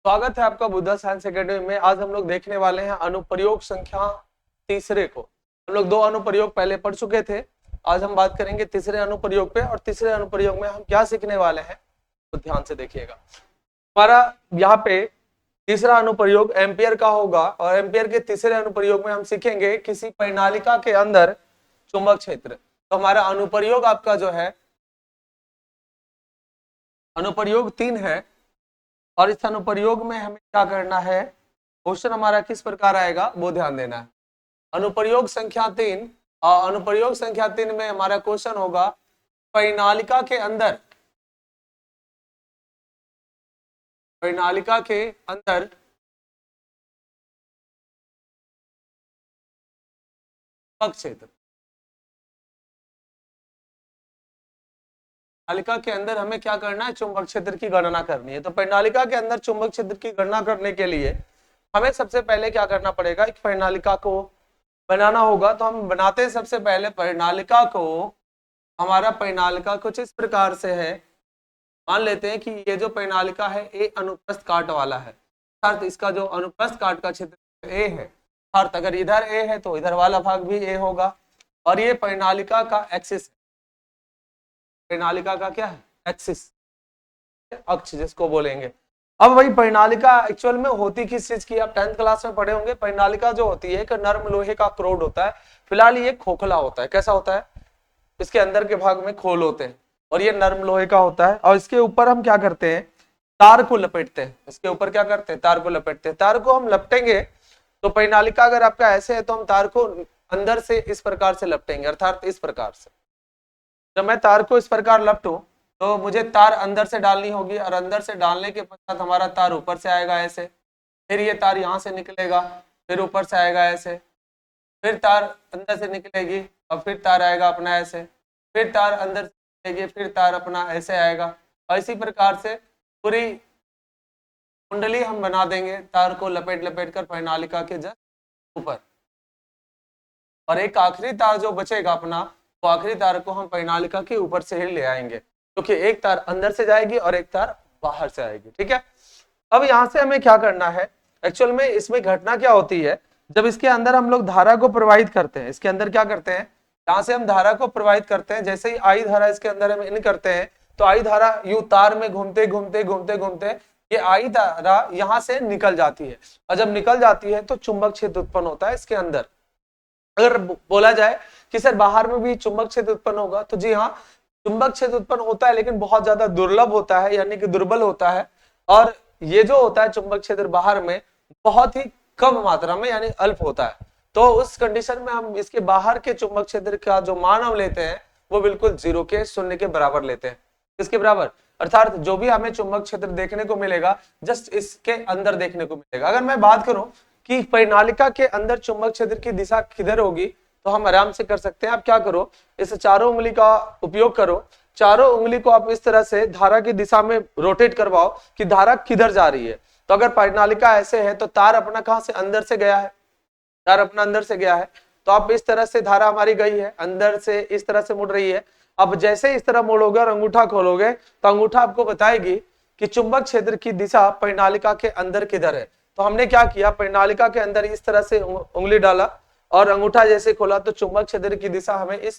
स्वागत है आपका बुद्धा साइंस एकेडमी में। आज हम लोग देखने वाले हैं अनुप्रयोग संख्या तीसरे को। हम लोग दो अनुप्रयोग पहले पढ़ चुके थे। आज हम बात करेंगे तीसरे अनुप्रयोग पे, और तीसरे अनुप्रयोग में हम क्या सीखने वाले हैं तो ध्यान से देखिएगा। हमारा यहाँ पे तीसरा अनुप्रयोग एम्पियर का होगा, और एम्पियर के तीसरे अनुप्रयोग में हम सीखेंगे किसी प्रणालिका के अंदर चुंबक क्षेत्र। तो हमारा अनुप्रयोग आपका जो है अनुप्रयोग 3 है, और इस अनुप्रयोग में हमें क्या करना है, क्वेश्चन हमारा किस प्रकार आएगा वो ध्यान देना है। अनुप्रयोग संख्या 3, और अनुप्रयोग संख्या 3 में हमारा क्वेश्चन होगा प्रणालिका के अंदर चुंबक क्षेत्र। प्रणालिका के अंदर हमें क्या करना है, चुंबक क्षेत्र की गणना करनी है। तो प्रणालिका के अंदर चुंबक क्षेत्र की गणना करने के लिए हमें सबसे पहले क्या करना पड़ेगा, एक प्रणालिका को बनाना होगा। तो हम बनाते हैं सबसे पहले प्रणालिका को। हमारा प्रणालिका कुछ इस प्रकार से है। मान लेते हैं कि ये जो प्रणालिका है ए अनुप्रस्थ काट वाला है, अर्थात इसका जो अनुप्रस्थ काट का क्षेत्र ए है, अर्थात अगर इधर ए है तो इधर वाला भाग भी ए होगा। और ये प्रणालिका का एक्सिस, प्रणालिका का क्या है, एक्सिस, अक्ष जिसको बोलेंगे। अब वही प्रणालिका एक्चुअल में होती किस चीज की, आप 10th क्लास में पढ़े होंगे। प्रणालिका जो होती है एक नर्म लोहे का क्रोड होता है। फिलहाल ये खोखला होता है। कैसा होता है, इसके अंदर के भाग में खोल होते हैं, और ये नर्म लोहे का होता है। और इसके ऊपर हम क्या करते हैं, तार को लपेटते हैं। इसके ऊपर क्या करते हैं, तार को लपेटते हैं। तार को हम लपटेंगे तो प्रणालिका अगर आपका ऐसे है तो हम तार को अंदर से इस प्रकार से लपटेंगे, अर्थात इस प्रकार से। जब मैं तार को इस प्रकार लपटूं तो मुझे तार अंदर से डालनी होगी, और अंदर से डालने के पश्चात हमारा तार ऊपर से आएगा ऐसे, फिर ये तार यहाँ से निकलेगा, फिर ऊपर से आएगा ऐसे, फिर तार अंदर से निकलेगी, और फिर तार आएगा अपना ऐसे, फिर तार अंदर से निकलेगी, फिर तार अपना ऐसे आएगा। और इसी प्रकार से पूरी कुंडली हम बना देंगे, तार को लपेट लपेट कर प्रणालिका के जस्ट ऊपर। और एक आखिरी तार जो बचेगा अपना, तो आखिरी तार को हम प्रणालिका के ऊपर से ही ले आएंगे, क्योंकि एक तार अंदर से जाएगी और एक तार बाहर से आएगी। ठीक है। अब यहां से हमें क्या करना है, एक्चुअल में इसमें घटना क्या होती है, जब इसके अंदर हम लोग धारा को प्रवाहित करते हैं, इसके अंदर क्या करते हैं, यहां से हम धारा को प्रवाहित करते हैं। जैसे ही आई धारा इसके अंदर हम इन करते हैं, तो आई धारा यू तार में घूमते घूमते घूमते घूमते ये आई धारा यहां से निकल जाती है, और जब निकल जाती है तो चुंबक क्षेत्र उत्पन्न होता है इसके अंदर। अगर बोला जाए कि सर बाहर में भी चुंबक क्षेत्र उत्पन्न होगा, तो जी हाँ, चुंबक क्षेत्र उत्पन्न होता है, लेकिन बहुत ज्यादा दुर्लभ होता है, यानी कि दुर्बल होता है। और ये जो होता है चुंबक क्षेत्र बाहर में बहुत ही कम मात्रा में, यानी अल्प होता है। तो उस कंडीशन में हम इसके बाहर के चुंबक क्षेत्र का जो मान हम लेते हैं वो बिल्कुल 0 के, शून्य के बराबर लेते हैं। किसके बराबर, अर्थात जो भी हमें चुंबक क्षेत्र देखने को मिलेगा जस्ट इसके अंदर देखने को मिलेगा। अगर मैं बात करूं कि प्रणालिका के अंदर चुंबक क्षेत्र की दिशा किधर होगी, तो हम आराम से कर सकते हैं। आप क्या करो, इस चारों उंगली का उपयोग करो, चारों उंगली को आप इस तरह से धारा की दिशा में रोटेट करवाओ कि धारा किधर जा रही है। तो अगर प्रणालिका ऐसे है तो तार अपना कहां से, अंदर से गया है, तार अपना अंदर से गया है। तो आप इस तरह से धारा हमारी गई है, अंदर से इस तरह से मुड़ रही है। अब जैसे इस तरह मोड़ोगे और अंगूठा खोलोगे तो अंगूठा आपको बताएगी कि चुंबक क्षेत्र की दिशा प्रणालिका के अंदर किधर है। तो हमने क्या किया, प्रणालिका के अंदर इस तरह से उंगली डाला और अंगूठा जैसे खोला, तो चुंबक क्षेत्र की दिशा हमें इस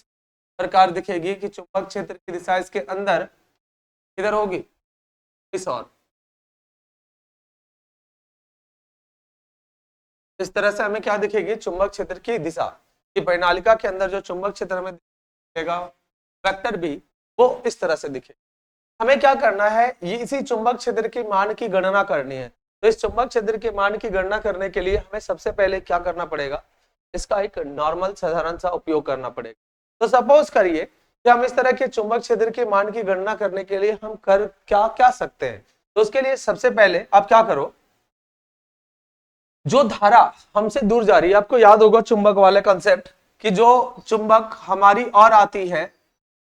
प्रकार दिखेगी कि चुंबक क्षेत्र की दिशा इसके अंदर किधर होगी, इस और इस तरह से हमें क्या दिखेगी, चुंबक क्षेत्र की दिशा। कि प्रणालिका के अंदर जो चुंबक क्षेत्र हमें दिखेगा वेक्टर भी, वो इस तरह से दिखे। हमें क्या करना है, ये इसी चुंबक क्षेत्र की मान की गणना करनी है। तो इस चुंबक क्षेत्र के मान की गणना करने के लिए हमें सबसे पहले क्या करना पड़ेगा, इसका एक नॉर्मल साधारण सा उपयोग करना पड़ेगा। तो सपोज करिए कि हम इस तरह के चुंबक क्षेत्र के मान की गणना करने के लिए हम कर क्या क्या सकते हैं। तो उसके लिए सबसे पहले आप क्या करो, जो धारा हमसे दूर जा रही है, आपको याद होगा चुंबक वाले कॉन्सेप्ट कि जो चुंबक हमारी ओर आती है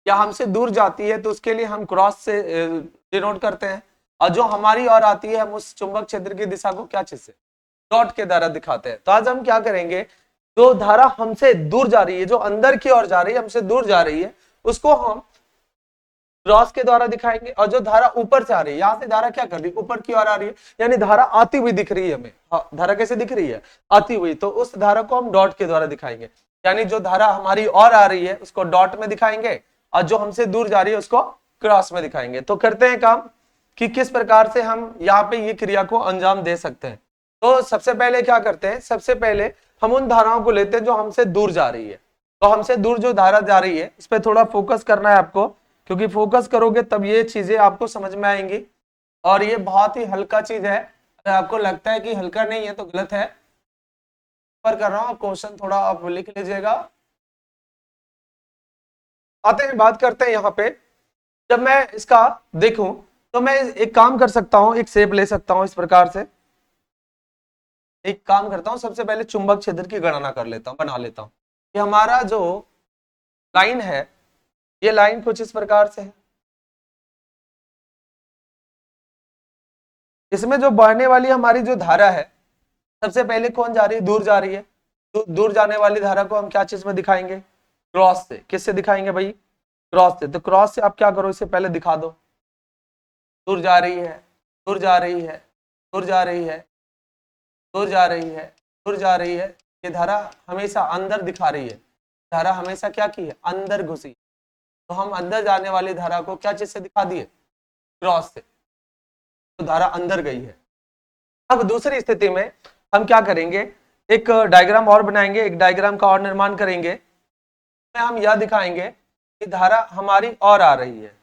या हमसे दूर जाती है तो उसके लिए हम क्रॉस से डिनोट करते हैं, और जो हमारी ओर आती है हम उस चुंबक क्षेत्र की दिशा को क्या चीज से, डॉट के द्वारा दिखाते हैं। तो आज हम क्या करेंगे, जो धारा हमसे दूर जा रही है, जो अंदर की ओर जा रही है, हमसे दूर जा रही है, उसको हम क्रॉस के द्वारा दिखाएंगे, और जो धारा ऊपर से आ रही है, यहाँ से धारा क्या कर रही है, ऊपर की ओर आ रही है, यानी धारा आती हुई दिख रही है हमें। हाँ, धारा कैसे दिख रही है, आती हुई, तो उस धारा को हम डॉट के द्वारा दिखाएंगे, यानी जो धारा हमारी ओर आ रही है उसको डॉट में दिखाएंगे, और जो हमसे दूर जा रही है उसको क्रॉस में दिखाएंगे। तो करते हैं काम कि किस प्रकार से हम यहाँ पे ये क्रिया को अंजाम दे सकते हैं। तो सबसे पहले क्या करते हैं, सबसे पहले हम उन धाराओं को लेते हैं जो हमसे दूर जा रही है। तो हमसे दूर जो धारा जा रही है इस पर थोड़ा फोकस करना है आपको, क्योंकि फोकस करोगे तब ये चीजें आपको समझ में आएंगी। और ये बहुत ही हल्का चीज है, अगर आपको लगता है कि हल्का नहीं है तो गलत है। पर कर रहा हूं, क्वेश्चन थोड़ा आप लिख लीजिएगा। आते हैं, बात करते हैं यहाँ पे। जब मैं इसका देखूं तो मैं एक काम कर सकता हूं, एक शेप ले सकता हूं इस प्रकार से। एक काम करता हूं, सबसे पहले चुंबक क्षेत्र की गणना कर लेता हूं, बना लेता हूं कि हमारा जो लाइन है, ये लाइन कुछ इस प्रकार से है। इसमें जो बहने वाली हमारी जो धारा है, सबसे पहले कौन जा रही है, दूर जा रही है। तो दूर जाने वाली धारा को हम क्या चीज में दिखाएंगे, क्रॉस से। किससे दिखाएंगे भाई, क्रॉस से। तो क्रॉस से आप क्या करो, इसे पहले दिखा दो, दूर जा रही है, दूर जा रही है, दूर जा रही है, दूर जा रही है, दूर जा रही है। ये धारा हमेशा अंदर दिखा रही है, धारा हमेशा क्या की है, अंदर घुसी। तो हम अंदर जाने वाली धारा को क्या चीज से दिखा दिए, क्रॉस से। तो धारा अंदर गई है। अब दूसरी स्थिति में हम क्या करेंगे, एक डायग्राम और बनाएंगे, एक डायग्राम का और निर्माण करेंगे। में हम यह दिखाएंगे कि धारा हमारी और आ रही है।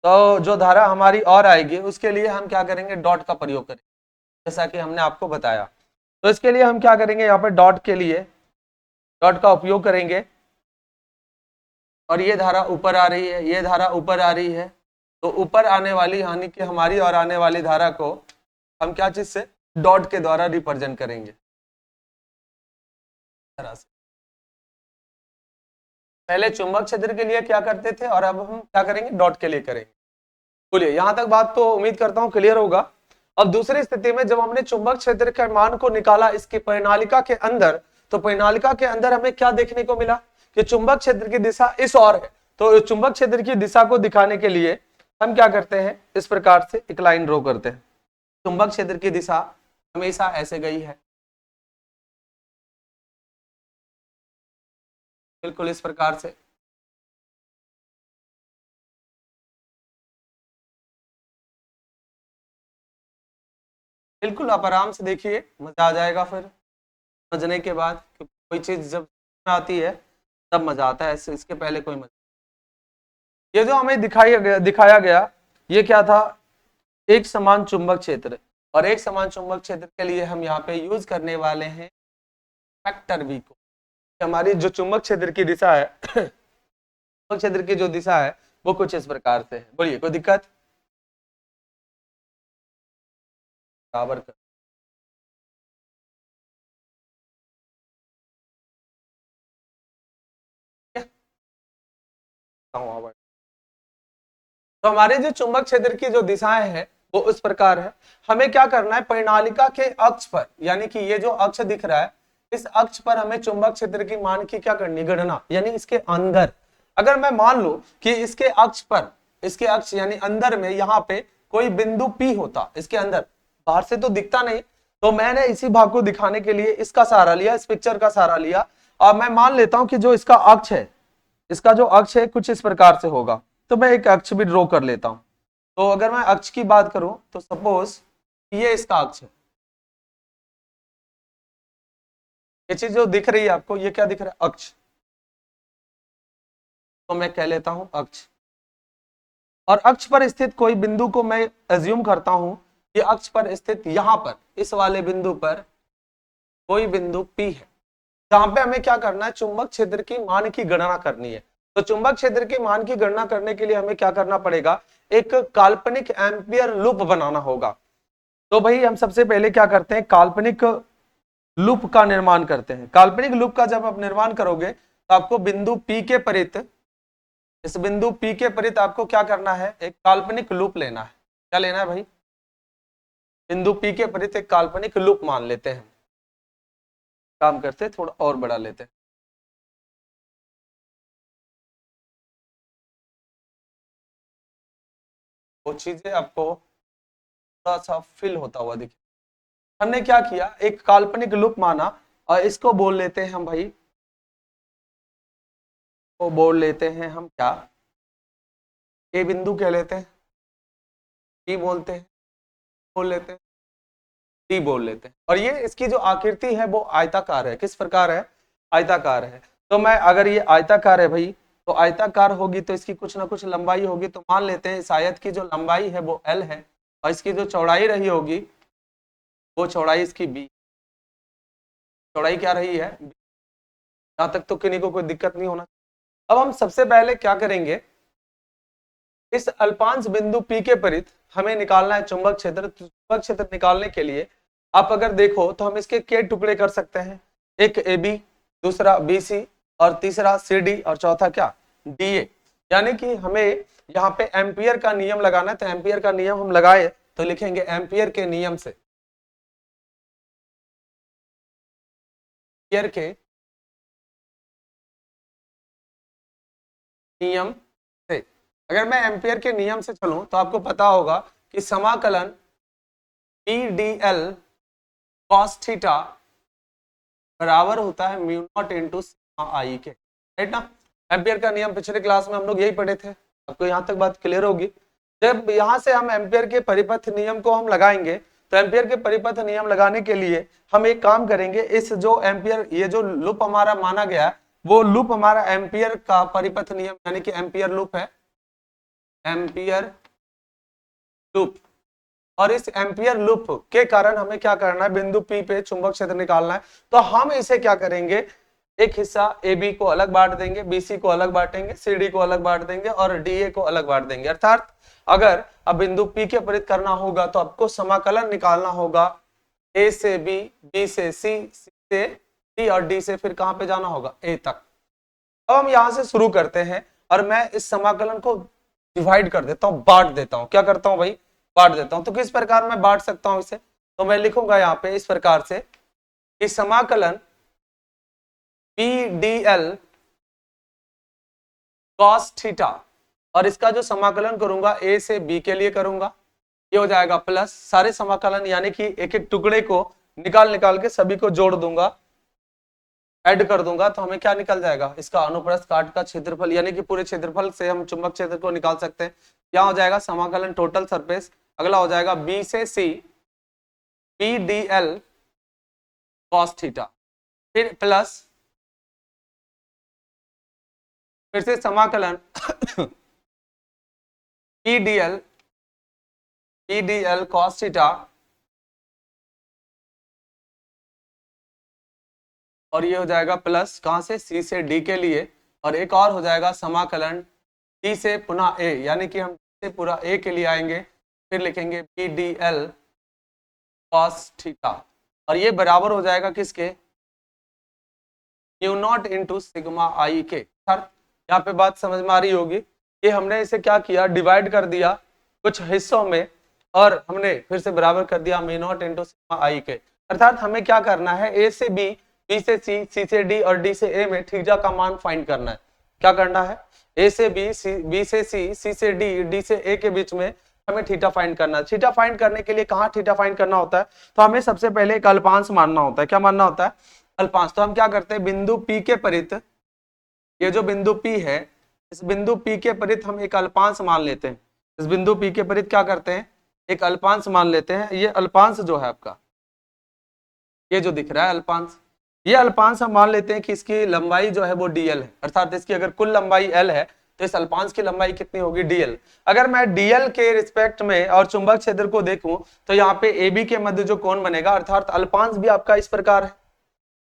तो जो धारा हमारी और आएगी उसके लिए हम क्या करेंगे, डॉट का प्रयोग करेंगे, जैसा कि हमने आपको बताया। तो इसके लिए हम क्या करेंगे, यहाँ पे डॉट के लिए डॉट का उपयोग करेंगे। और ये धारा ऊपर आ रही है, ये धारा ऊपर आ रही है, तो ऊपर आने वाली यानी कि हमारी और आने वाली धारा को हम क्या चीज से, डॉट के द्वारा रिप्रेजेंट करेंगे। तरह से पहले चुंबक क्षेत्र के लिए क्या करते थे और अब हम क्या करेंगे, डॉट के लिए करेंगे। बोलिए, यहां तक बात तो उम्मीद करता हूं क्लियर होगा। अब दूसरी स्थिति में जब हमने चुंबक क्षेत्र के मान को निकाला इसकी परिनालिका के अंदर, तो परिनालिका के अंदर हमें क्या देखने को मिला कि चुंबक क्षेत्र की दिशा इस ओर है। तो चुंबक क्षेत्र की दिशा को दिखाने के लिए हम क्या करते हैं, इस प्रकार से एक लाइन ड्रॉ करते हैं। चुंबक क्षेत्र की दिशा हमेशा ऐसे गई है, बिल्कुल इस प्रकार से। बिल्कुल आप आराम से देखिए, मजा आ जाएगा फिर समझने के बाद, क्योंकि कोई चीज जब आती है तब मजा आता है, इसके पहले कोई मजा। ये जो हमें दिखाया गया ये क्या था, एक समान चुंबक क्षेत्र। और एक समान चुंबक क्षेत्र के लिए हम यहाँ पे यूज करने वाले हैं वेक्टर v को। हमारी जो चुंबक क्षेत्र की दिशा है चुंबक क्षेत्र की जो दिशा है वो कुछ इस प्रकार से है। बोलिए, कोई दिक्कत, बराबर कर। तो हमारे जो चुंबक क्षेत्र की जो दिशाएं हैं वो उस प्रकार है। हमें क्या करना है, परिनालिका के अक्ष पर, यानी कि ये जो अक्ष दिख रहा है इस अक्ष पर हमें चुंबक क्षेत्र की मान की क्या करनी, गणना। यानी इसके अंदर अगर मैं मान लूं कि इसके अक्ष पर, इसके अक्ष यानी अंदर में यहाँ पे कोई बिंदु P होता, इसके अंदर, बाहर से तो दिखता नहीं, तो मैंने इसी भाग को दिखाने के लिए इसका सहारा लिया, इस पिक्चर का सहारा लिया। और मैं मान लेता हूं कि जो इसका अक्ष है, इसका जो अक्ष है कुछ इस प्रकार से होगा। तो मैं एक अक्ष भी ड्रॉ कर लेता हूं। तो अगर मैं अक्ष की बात करूं तो सपोज ये इसका अक्ष है, ये चीज जो दिख रही है आपको, ये क्या दिख रहा है, अक्ष। तो मैं कह लेता हूं अक्ष। और अक्ष पर स्थित कोई बिंदु को मैं एज्यूम करता हूं कि अक्ष पर स्थित यहां पर इस वाले बिंदु पर कोई बिंदु P है, जहां पे हमें क्या करना है, चुंबक क्षेत्र की मान की गणना करनी है। तो चुंबक क्षेत्र के मान की गणना करने के लिए हमें क्या करना पड़ेगा, एक काल्पनिक एम्पियर लूप बनाना होगा। तो भाई हम सबसे पहले क्या करते हैं, काल्पनिक लूप का निर्माण करते हैं। काल्पनिक लूप का जब आप निर्माण करोगे तो आपको बिंदु P के परित, इस बिंदु P के परित आपको क्या करना है, एक काल्पनिक लूप लेना है। क्या लेना है भाई, बिंदु P के परित एक काल्पनिक लूप मान लेते हैं। काम करते हैं, थोड़ा और बढ़ा लेते हैं। वो चीजें आपको थोड़ा सा फिल होता हुआ दिखे। हमने क्या किया, एक काल्पनिक लूप माना और इसको बोल लेते हैं हम भाई, वो बोल लेते हैं हम क्या, ए बिंदु कह लेते हैं, बी बोलते हैं, बोल लेते हैं, डी बोल लेते हैं। और ये इसकी जो आकृति है वो आयताकार है। किस प्रकार है? आयताकार है। तो मैं अगर ये आयताकार है भाई, तो आयताकार होगी तो इसकी कुछ ना कुछ लंबाई होगी। तो मान लेते हैं इस आयत की जो लंबाई है वो L है और इसकी जो चौड़ाई रही होगी वो चौड़ाई इसकी B। चौड़ाई क्या रही है? यहां तक तो किन्हीं को कोई दिक्कत नहीं होना। अब हम सबसे पहले क्या करेंगे, इस अल्पांश बिंदु P के परित हमें निकालना है चुंबक क्षेत्र। चुंबक क्षेत्र निकालने के लिए आप अगर देखो तो हम इसके के टुकड़े कर सकते हैं, एक AB, दूसरा BC और तीसरा CD और चौथा क्या? DA। यानी कि हमें यहाँ पे एम्पियर का नियम लगाना है। तो एम्पियर का नियम हम लगाए तो लिखेंगे एम्पियर के नियम से, एम्पियर के नियम से। अगर मैं एम्पियर के नियम से चलूं तो आपको पता होगा कि समाकलन PDL cos थीटा बराबर होता है म्यू नॉट इंटू सिग्मा आई के, राइट ना। एम्पियर का नियम पिछले क्लास में हम लोग यही पढ़े थे, आपको यहाँ तक बात क्लियर होगी। जब यहाँ से हम एम्पियर के परिपथ नियम को हम लगाएंगे तो एम्पियर के परिपथ नियम लगाने के लिए हम एक काम करेंगे, इस जो एम्पियर ये जो लूप हमारा माना गया वो लूप हमारा एम्पियर का परिपथ नियम यानी कि एम्पियर लूप है, एम्पियर लूप। और इस एम्पियर लूप के कारण हमें क्या करना है, बिंदु P पे चुंबक क्षेत्र निकालना है। तो हम इसे क्या करेंगे, एक हिस्सा AB को अलग बांट देंगे, BC को अलग बांटेंगे, CD को अलग बांट देंगे और DA को अलग बांट देंगे। अर्थात अगर अब बिंदु P के परित करना होगा तो आपको समाकलन निकालना होगा A से B, B से C, C से D और D से फिर कहां पे जाना होगा? A तक। अब हम यहां से शुरू करते हैं और मैं इस समाकलन को डिवाइड कर देता हूं, बांट देता हूं। क्या करता हूं भाई? बांट देता हूं। तो किस प्रकार मैं बांट सकता हूं इसे? तो मैं लिखूंगा यहाँ पे इस प्रकार से कि समाकलन PDL cos थीटा, और इसका जो समाकलन करूंगा A से B के लिए करूंगा, ये हो जाएगा प्लस सारे समाकलन यानी कि एक एक टुकड़े को निकाल के सभी को जोड़ दूंगा, ऐड कर दूंगा। तो हमें क्या निकल जाएगा? इसका अनुप्रस्थ काट का क्षेत्रफल, यानी कि पूरे क्षेत्रफल से हम चुंबक क्षेत्र को निकाल सकते हैं। क्या हो जाएगा? समाकलन टोटल सरफेस। अगला हो जाएगा B से C PDL cos थीटा, फिर प्लस फिर से समाकलन PDL cos थीटा, और ये हो जाएगा प्लस कहां से? C से D के लिए। और एक और हो जाएगा समाकलन D से पुनः A, यानी कि हम D से पूरा A के लिए आएंगे, फिर लिखेंगे PDL cos थीटा, और ये बराबर हो जाएगा किसके? म्यू नॉट इंटू सिग्मा आई के। यहाँ पे बात समझ में आ रही होगी कि हमने इसे क्या किया, डिवाइड कर दिया कुछ हिस्सों में और हमने फिर से बराबर कर दिया म्यू नॉट इंटू सिग्मा आई के। अर्थात हमें क्या करना है, A से B, B से C, C से D और D से A में थीटा का मान फाइंड करना है। क्या करना है? A से B, B से C, C से D, D से A के बीच में हमें थीटा फाइंड करना है। थीटा फाइंड करने के लिए कहाँ थीटा फाइंड करना होता है? तो हमें सबसे पहले एक अल्पांश मानना होता है। क्या मानना होता है? अल्पांश। तो हम क्या करते हैं, बिंदु P के परित, ये जो बिंदु P है, इस बिंदु P के परित हम एक अल्पांश मान लेते हैं। इस बिंदु P के परित क्या करते हैं, एक अल्पांश मान लेते हैं। ये अल्पांश जो है आपका, ये जो दिख रहा है अल्पांश, ये अल्पांश हम मान लेते हैं कि इसकी लंबाई जो है वो dl है। अर्थात इसकी अगर कुल लंबाई l है तो इस अल्पांश की लंबाई कितनी होगी? dl। अगर मैं dl के रिस्पेक्ट में और चुंबक क्षेत्र को देखूं तो यहाँ पे AB के मध्य जो कोण बनेगा, अर्थात अल्पांश भी आपका इस प्रकार है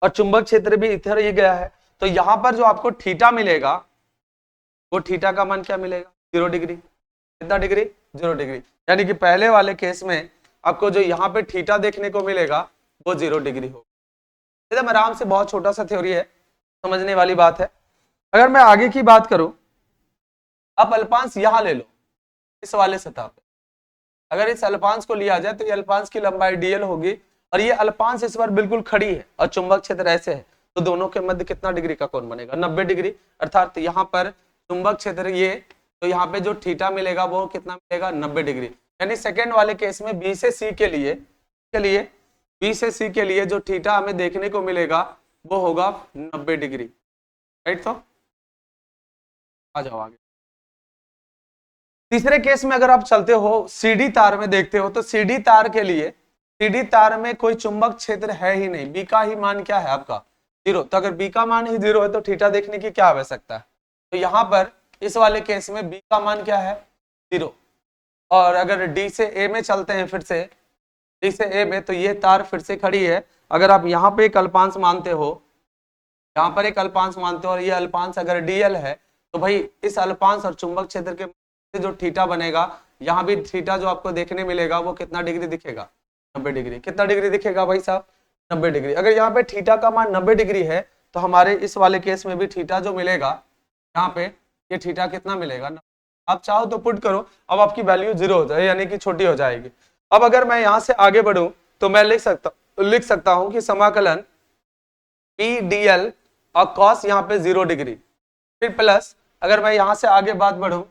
और चुंबक क्षेत्र भी इधर ही गया है, तो यहाँ पर जो आपको थीटा मिलेगा वो थीटा का मान क्या मिलेगा? 0 डिग्री। कितना डिग्री? 0 डिग्री। यानी कि पहले वाले केस में आपको जो यहाँ पे थीटा देखने को मिलेगा वो 0 डिग्री होगा। एकदम आराम से, बहुत छोटा सा थ्योरी है, समझने वाली बात है। अगर मैं आगे की बात करूं, आप अल्पांश यहां ले लो इस वाले सतह पे, अगर इस अल्पांश को लिया जाए तो ये अल्पांश की लंबाई dl होगी और ये अल्पांश इस बार बिल्कुल खड़ी है और चुंबक क्षेत्र ऐसे है, तो दोनों के मध्य कितना डिग्री का कोण बनेगा? 90 डिग्री। अर्थात यहाँ पर चुंबक क्षेत्र ये तो यहाँ पे जो थीटा मिलेगा वो कितना मिलेगा 90 डिग्री। यानी सेकेंड वाले केस में बी से सी के लिए बी से सी के लिए जो थीटा हमें देखने को मिलेगा वो होगा 90 डिग्री, राइट। तो आ जाओ आगे। तीसरे केस में अगर आप चलते हो सीडी तार में देखते हो तो सीडी तार के लिए सीडी तार में कोई चुंबक क्षेत्र है ही नहीं, बी का ही मान क्या है आपका 0। तो अगर बी का मान ही 0 है तो थीटा देखने की क्या आवश्यकता है। तो यहाँ पर इस वाले केस में बी का मान क्या है 0। और अगर डी से ए में चलते हैं, फिर से डी से ए में, तो ये तार फिर से खड़ी है। अगर आप यहाँ पे एक अल्पांश मानते हो, यहाँ पर एक अल्पांश मानते हो और ये अल्पांश अगर डीएल है तो भाई इस अल्पांश और चुंबक क्षेत्र के जो थीटा बनेगा, यहाँ भी थीटा जो आपको देखने मिलेगा वो कितना डिग्री दिखेगा 90 डिग्री। कितना डिग्री दिखेगा भाई साहब 90 डिग्री। अगर यहाँ पे थीटा का मान 90 डिग्री है तो हमारे इस वाले केस में भी थीटा जो मिलेगा यहाँ पे, ये थीटा कितना मिलेगा, आप चाहो तो पुट करो, अब आपकी वैल्यू 0 हो जाए यानी कि छोटी हो जाएगी। अब अगर मैं यहाँ से आगे बढ़ूं तो मैं लिख सकता हूं कि समाकलन पी डी एल और कॉस यहाँ पे 0 डिग्री, फिर प्लस अगर मैं यहां से आगे बात बढ़ूं,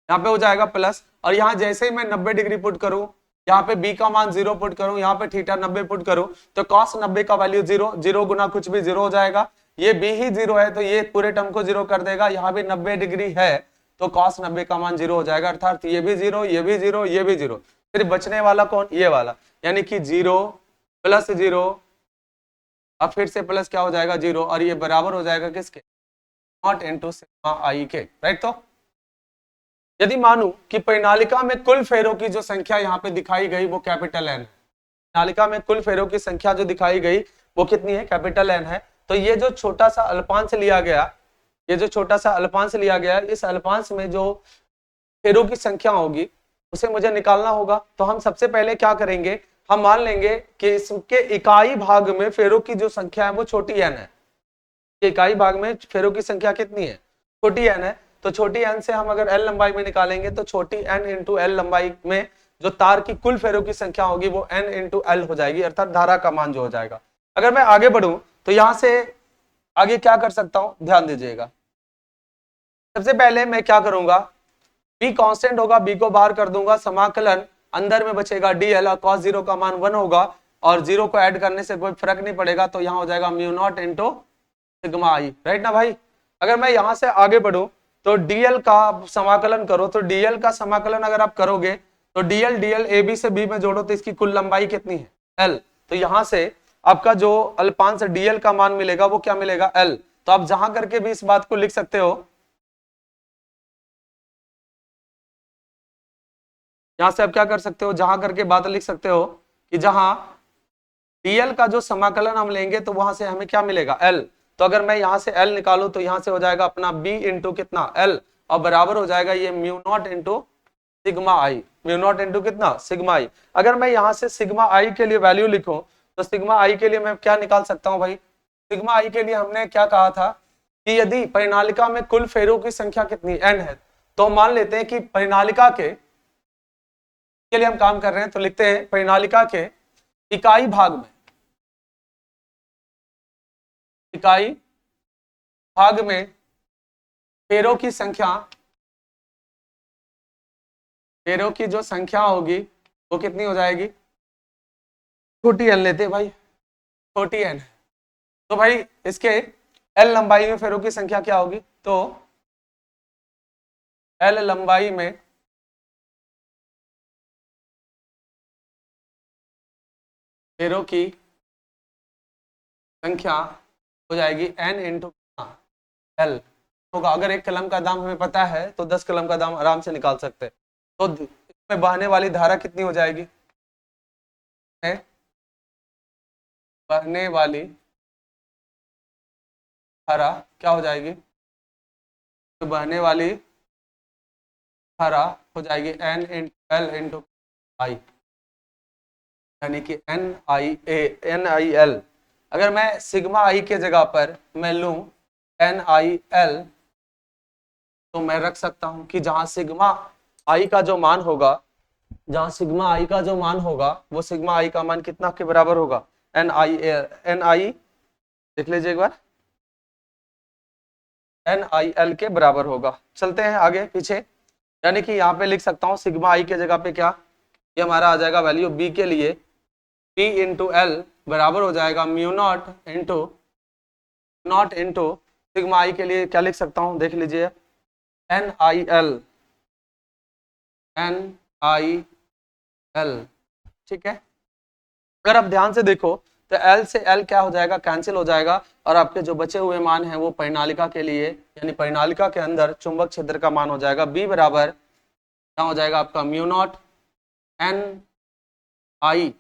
यहाँ पे हो जाएगा प्लस, और यहाँ जैसे ही मैं 90 डिग्री पुट करूं, यहाँ पे b का मान 0 पुट करूं, यहाँ पे थीटा 90 पुट करूं, तो cos 90 का वैल्यू 0, 0 गुना कुछ भी 0 हो जाएगा। ये b ही 0 है तो ये पूरे टर्म को 0 कर देगा। यहाँ भी 90 डिग्री है तो cos 90 का मान 0 हो जाएगा, अर्थात ये भी 0, ये भी 0, ये भी 0। फिर बचने वाला कौन, ये वाला, यानी कि 0 प्लस 0, अब फिर से प्लस क्या हो जाएगा 0, और ये बराबर हो जाएगा किसके, नॉट इनटू सिग्मा आई के, राइट। तो यदि मानूं कि प्रणालिका में कुल फेरों की जो संख्या यहाँ पे दिखाई गई वो कैपिटल एन है, प्रणालिका में कुल फेरों की संख्या जो दिखाई गई वो कितनी है, कैपिटल एन है। तो ये जो छोटा सा अल्पांश लिया गया, ये जो छोटा सा अल्पांश लिया गया, इस अल्पांश में जो फेरों की संख्या होगी उसे मुझे निकालना होगा। तो हम सबसे पहले क्या करेंगे, हम मान लेंगे कि इसके इकाई भाग में फेरों की जो संख्या है वो छोटी एन है। इकाई भाग में फेरों की संख्या कितनी है, छोटी एन है। तो छोटी एन से हम अगर एल लंबाई में निकालेंगे तो छोटी एन इंटू एल लंबाई में जो तार की कुल फेरों की संख्या होगी वो एन इंटू एल हो जाएगी, अर्थात धारा का मान जो हो जाएगा। अगर मैं आगे बढ़ूं तो यहां से आगे क्या कर सकता हूं, ध्यान दीजिएगा। सबसे पहले मैं क्या करूंगा, बी कांस्टेंट होगा, बी को बाहर कर दूंगा, समाकलन अंदर में बचेगा डीएल और cos 0 का मान 1 होगा, और 0 को ऐड करने से कोई फर्क नहीं पड़ेगा, तो यहाँ हो जाएगा म्यू नॉट इंटू सिग्मा आई, राइट ना भाई। अगर मैं यहां से आगे बढ़ूं तो डीएल का समाकलन करो, तो डीएल का समाकलन अगर आप करोगे तो डीएल ए बी से बी में जोड़ो तो इसकी कुल लंबाई कितनी है, एल। तो यहां से आपका जो अल्पांश डीएल का मान मिलेगा वो क्या मिलेगा, एल। तो आप जहां करके भी इस बात को लिख सकते हो, यहां से आप क्या कर सकते हो, जहां करके बात लिख सकते हो कि जहां डीएल का जो समाकलन हम लेंगे तो वहां से हमें क्या मिलेगा, एल। तो अगर मैं यहां से एल निकालूं तो यहां से हो जाएगा अपना बी इंटू कितना, एल, और बराबर हो जाएगा ये म्यू नॉट इंटू सिग्मा आई, म्यू नॉट इंटू कितना, सिग्मा आई। अगर मैं यहां से सिग्मा आई के लिए वैल्यू लिखूं तो सिग्मा आई के लिए मैं क्या निकाल सकता हूं भाई, सिग्मा आई के लिए हमने क्या कहा था कि यदि परिनालिका में कुल फेरों की संख्या कितनी एन है, तो मान लेते हैं कि परिनालिका के लिए हम काम कर रहे हैं, तो लिखते हैं परिनालिका के इकाई भाग में, इकाई भाग में फेरों की संख्या, फेरों की जो संख्या होगी वो कितनी हो जाएगी, छोटी एन लेते भाई, छोटी एन। तो भाई इसके एल लंबाई में फेरों की संख्या क्या होगी, तो एल लंबाई में फेरों की संख्या हो जाएगी एन इंटू एल होगा। अगर एक कलम का दाम हमें पता है तो 10 कलम का दाम आराम से निकाल सकते हैं। तो इसमें बहने वाली धारा कितनी हो जाएगी, बहने वाली धारा क्या हो जाएगी, तो बहने वाली धारा हो जाएगी एन इंटू एल इंटू आई, यानी कि एन आई एल। अगर मैं सिग्मा आई के जगह पर मैं लूं एन आई एल, तो मैं रख सकता हूं कि जहां सिग्मा आई का जो मान होगा, जहां सिग्मा आई का जो मान होगा वो सिग्मा आई का मान कितना के बराबर होगा, एन आई, देख लीजिए एक बार, NIL के बराबर होगा। चलते हैं आगे पीछे, यानी कि यहाँ पे लिख सकता हूँ सिग्मा आई के जगह पे क्या, ये हमारा आ जाएगा वैल्यू बी के लिए P इंटू एल बराबर हो जाएगा म्यू नॉट इंटू सिग्मा आई के लिए क्या लिख सकता हूँ, देख लीजिए NIL, ठीक है। अगर आप ध्यान से देखो तो L से L क्या हो जाएगा, कैंसिल हो जाएगा, और आपके जो बचे हुए मान हैं वो परिनालिका के लिए, यानी परिनालिका के अंदर चुंबक क्षेत्र का मान हो जाएगा B बराबर क्या हो जाएगा आपका म्यू नॉट NI,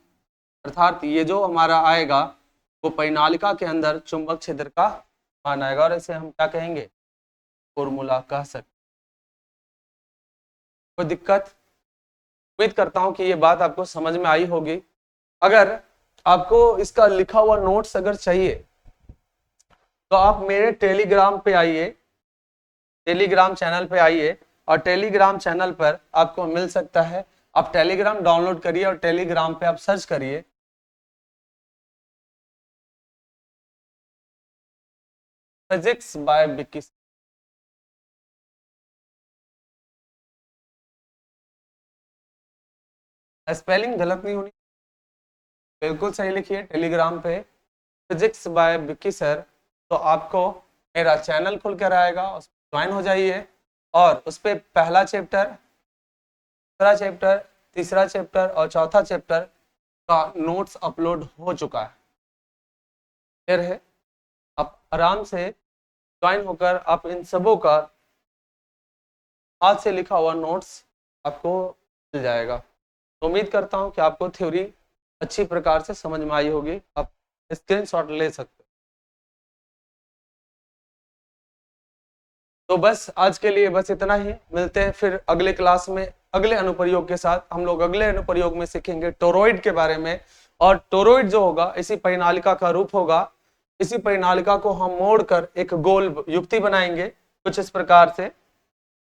अर्थात ये जो हमारा आएगा वो परिनालिका के अंदर चुंबक क्षेत्र का मान आएगा, और इसे हम क्या कहेंगे, फॉर्मूला कह सकते। कोई दिक्कत? उम्मीद करता हूं कि ये बात आपको समझ में आई होगी। अगर आपको इसका लिखा हुआ नोट्स अगर चाहिए तो आप मेरे टेलीग्राम पे आइए, टेलीग्राम चैनल पे आइए, और टेलीग्राम चैनल पर आपको मिल सकता है। आप टेलीग्राम डाउनलोड करिए और टेलीग्राम पे आप सर्च करिए फिजिक्स बाय विक्की। स्पेलिंग गलत नहीं होनी, बिल्कुल सही लिखिए टेलीग्राम पे फिजिक्स बाय विक्की सर, तो आपको मेरा चैनल खुल कर आएगा, उस ज्वाइन हो जाइए, और उस पर पहला चैप्टर, दूसरा चैप्टर, तीसरा चैप्टर और चौथा चैप्टर का नोट्स अपलोड हो चुका है। फिर है आप आराम से ज्वाइन होकर आप इन सबों का हाथ से लिखा हुआ नोट्स आपको मिल जाएगा। तो उम्मीद करता हूं कि आपको थ्योरी अच्छी प्रकार से समझ में आई होगी, आप स्क्रीनशॉट ले सकते हो। तो बस आज के लिए बस इतना ही, मिलते हैं फिर अगले क्लास में अगले अनुप्रयोग के साथ। हम लोग अगले अनुप्रयोग में सीखेंगे टोरॉइड के बारे में, और टोरॉइड जो होगा इसी परिनालिका का रूप होगा, इसी परिनालिका को हम मोड़कर एक गोल युक्ति बनाएंगे कुछ इस प्रकार से।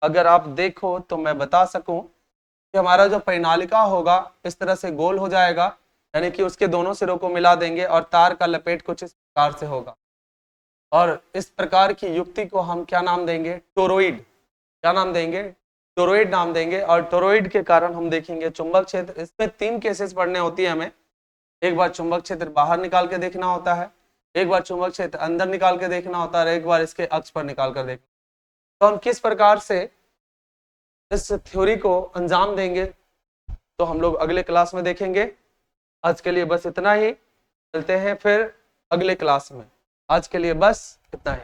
अगर आप देखो तो मैं बता सकूं कि हमारा जो परिनालिका होगा इस तरह से गोल हो जाएगा, यानी कि उसके दोनों सिरों को मिला देंगे और तार का लपेट कुछ इस प्रकार से होगा, और इस प्रकार की युक्ति को हम क्या नाम देंगे, टोरॉइड। क्या नाम देंगे, टोरॉइड नाम देंगे। और टोरॉइड के कारण हम देखेंगे चुंबक क्षेत्र, इसमें 3 केसेस पढ़ने होती है हमें। एक बार चुंबक क्षेत्र बाहर निकाल के देखना होता है, एक बार चुंबक क्षेत्र अंदर निकाल के देखना होता है, एक बार इसके अक्ष पर निकाल कर देखना। तो हम किस प्रकार से इस थ्योरी को अंजाम देंगे तो हम लोग अगले क्लास में देखेंगे। आज के लिए बस इतना ही, मिलते हैं फिर अगले क्लास में। आज के लिए बस इतना ही।